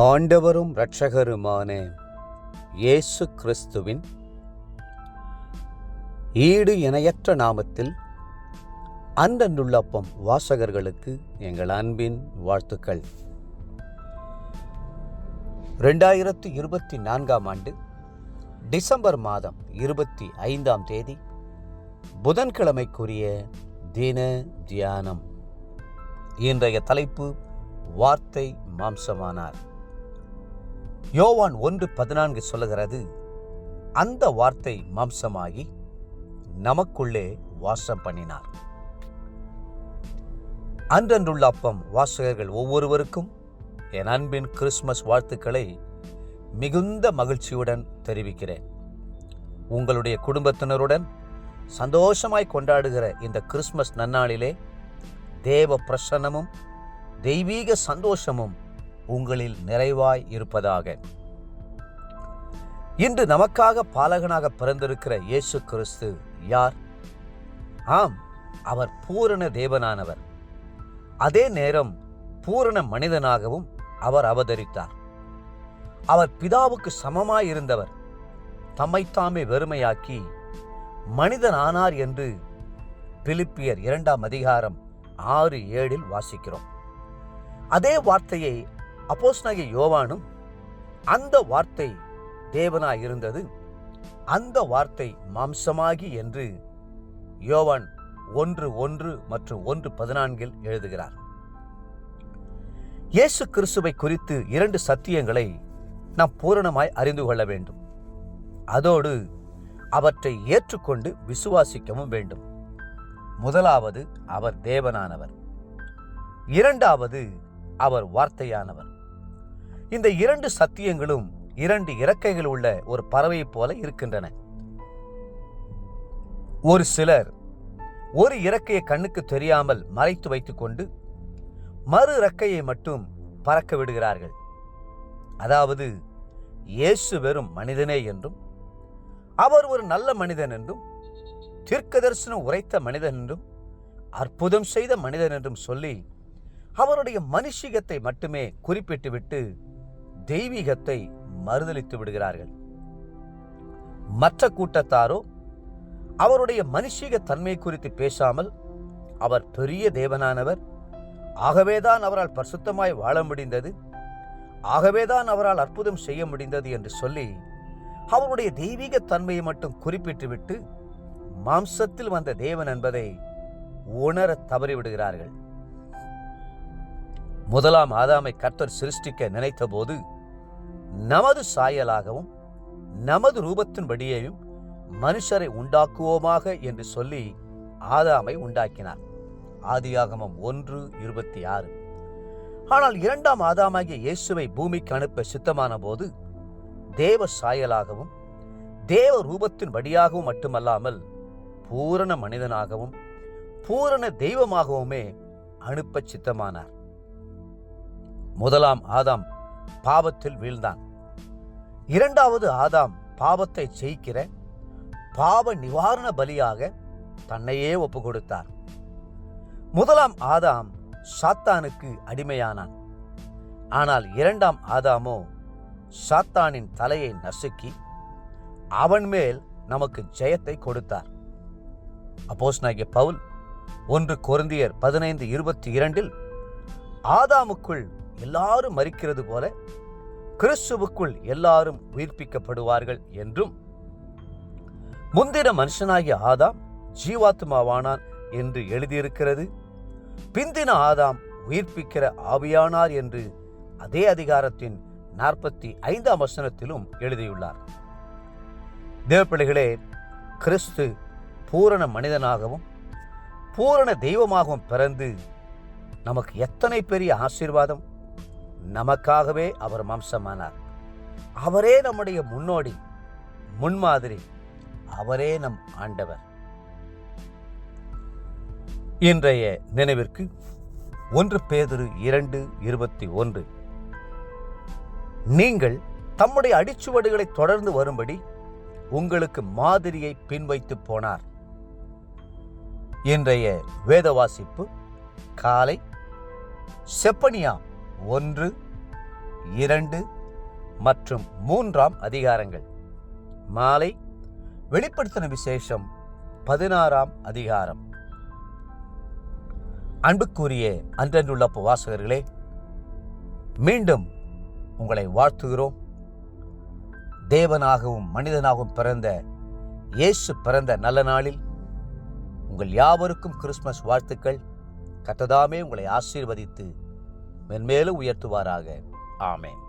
ஆண்டவரும் இரட்சகருமான இயேசு கிறிஸ்துவின் ஈடு இணையற்ற நாமத்தில் அன்றன்றுள்ள அப்பம் வாசகர்களுக்கு எங்கள் அன்பின் வாழ்த்துக்கள். 2024 ஆண்டு டிசம்பர் மாதம் 25ஆம் தேதி புதன்கிழமைக்குரிய தின தியானம். இன்றைய தலைப்பு வார்த்தை மாம்சமானார். யோவான் 1:14 சொல்லுகிறது, அந்த வார்த்தை மாம்சமாகி நமக்குள்ளே வாசம் பண்ணினார். அன்றன்றுள்ள அப்பம் வாசகர்கள் ஒவ்வொருவருக்கும் என் அன்பின் கிறிஸ்துமஸ் வாழ்த்துக்களை மிகுந்த மகிழ்ச்சியுடன் தெரிவிக்கிறேன். உங்களுடைய குடும்பத்தினருடன் சந்தோஷமாய் கொண்டாடுகிற இந்த கிறிஸ்துமஸ் நன்னாளிலே தேவ பிரசன்னமும் தெய்வீக சந்தோஷமும் உங்களில் நிறைவாய் இருப்பதாக. இன்று நமக்காக பாலகனாக பிறந்திருக்கிற இயேசு கிறிஸ்து யார்? ஆம், அவர் பூரண தேவனானவர். அதே நேரம் பூரண மனிதனாகவும் அவர் அவதரித்தார். அவர் பிதாவுக்கு சமமாயிருந்தவர் தம்மைத்தாமே வெறுமையாக்கி மனிதனானார் என்று பிலிப்பியர் 2ஆம் அதிகாரம் 6-7 வாசிக்கிறோம். அதே வார்த்தையை அப்போஸ்தலனாகிய யோவானும், அந்த வார்த்தை தேவனாய் இருந்தது, அந்த வார்த்தை மாம்சமாகி என்று யோவான் 1:1 மற்றும் 1:14 எழுதுகிறார். இயேசு கிறிஸ்துவை குறித்து 2 சத்தியங்களை நாம் பூரணமாய் அறிந்து கொள்ள வேண்டும். அதோடு அவற்றை ஏற்றுக்கொண்டு விசுவாசிக்கவும் வேண்டும். முதலாவது, அவர் தேவனானவர். இரண்டாவது, அவர் வார்த்தையானவர். இந்த 2 சத்தியங்களும் 2 இறக்கைகள் உள்ள ஒரு பறவையைப் போல இருக்கின்றன. ஒரு சிலர் ஒரு இறக்கையை கண்ணுக்கு தெரியாமல் மறைத்து வைத்துக்கொண்டு மறு இறக்கையை மட்டும் பறக்க விடுகிறார்கள். அதாவது, இயேசு வெறும் மனிதனே என்றும், அவர் ஒரு நல்ல மனிதன் என்றும், தீர்க்கதரிசனம் உரைத்த மனிதன் என்றும், அற்புதம் செய்த மனிதன் என்றும் சொல்லி அவருடைய மனுஷிகத்தை மட்டுமே குறிப்பிட்டுவிட்டு தெய்வீகத்தை மறுதலித்து விடுகிறார்கள். மற்ற கூட்டத்தாரோ அவருடைய மனுஷிக தன்மை குறித்து பேசாமல், அவர் பெரிய தேவனானவர், ஆகவேதான் அவரால் பரிசுத்தமாய் வாழ முடிந்தது, ஆகவேதான் அவரால் அற்புதம் செய்ய முடிந்தது என்று சொல்லி அவருடைய தெய்வீக தன்மையை மட்டும் குறிப்பிட்டுவிட்டு மாம்சத்தில் வந்த தேவன் என்பதை உணர தவறிவிடுகிறார்கள். முதலாம் ஆதாமை கர்த்தர் சிருஷ்டிக்க நினைத்த போது நமது சாயலாகவும் நமது ரூபத்தின்படியேயும் மனுஷரை உண்டாக்குவோமாக என்று சொல்லி ஆதாமை உண்டாக்கினார். ஆதியாகமம் 1:26. ஆனால் 2ஆம் ஆதாமாகிய இயேசுவை பூமிக்கு அனுப்ப சித்தமான போது தேவ சாயலாகவும் தேவ ரூபத்தின்படியாகவும் மட்டுமல்லாமல் பூரண மனிதனாகவும் பூரண தெய்வமாகவுமே அனுப்ப சித்தமானார். முதலாம் ஆதாம் பாவத்தில் வீழ்ந்தான். 2வது ஆதாம் பாவத்தை ஜெயிக்கிற பாவ நிவாரண பலியாக தன்னையே ஒப்பு கொடுத்தார். முதலாம் ஆதாம் சாத்தானுக்கு அடிமையானான். ஆனால் 2ஆம் ஆதாமோ சாத்தானின் தலையை நசுக்கி அவன் மேல் நமக்கு ஜெயத்தை கொடுத்தார். அப்போஸ்தலனாகிய பவுல் 1 கொரிந்தியர் 15:22 ஆதாமுக்குள் எல்லாரும் மரிக்கிறது போல கிறிஸ்துவுக்குள் எல்லாரும் உயிர்ப்பிக்கப்படுவார்கள் என்றும், முந்தின மனுஷனாகிய ஆதாம் ஜீவாத்மாவானான் என்று எழுதியிருக்கிறது, பிந்தின ஆதாம் உயிர்ப்பிக்கிற ஆவியானார் என்று அதே அதிகாரத்தின் 45ஆம் வசனத்திலும் எழுதியுள்ளார். தேவப்பிள்ளைகளே, கிறிஸ்து பூரண மனிதனாகவும் பூரண தெய்வமாகவும் பிறந்து நமக்கு எத்தனை பெரிய ஆசீர்வாதம்! நமக்காகவே அவர் மாம்சமானார். அவரே நம்முடைய முன்னோடி, முன்மாதிரி, அவரே நம் ஆண்டவர். இன்றைய நினைவிற்கு 1 பேதுரு 2:21, நீங்கள் தம்முடைய அடிச்சுவடுகளை தொடர்ந்து வரும்படி உங்களுக்கு மாதிரியை பின்வைத்து போனார். இன்றைய வேத வாசிப்பு காலை செப்பனியா 1, 2 மற்றும் 3ஆம் அதிகாரங்கள். மாலை வெளிப்படுத்தின விசேஷம் 16ஆம் அதிகாரம். அன்புக்குரிய அன்றன்றுள்ள வாசகர்களே, மீண்டும் உங்களை வாழ்த்துகிறோம். தேவனாகவும் மனிதனாகவும் பிறந்த இயேசு பிறந்த நல்ல நாளில் உங்கள் யாவருக்கும் கிறிஸ்துமஸ் வாழ்த்துக்கள். கர்த்தர் தாமே உங்களை ஆசீர்வதித்து மென்மேலும் உயர்த்துவாராக. ஆமென்.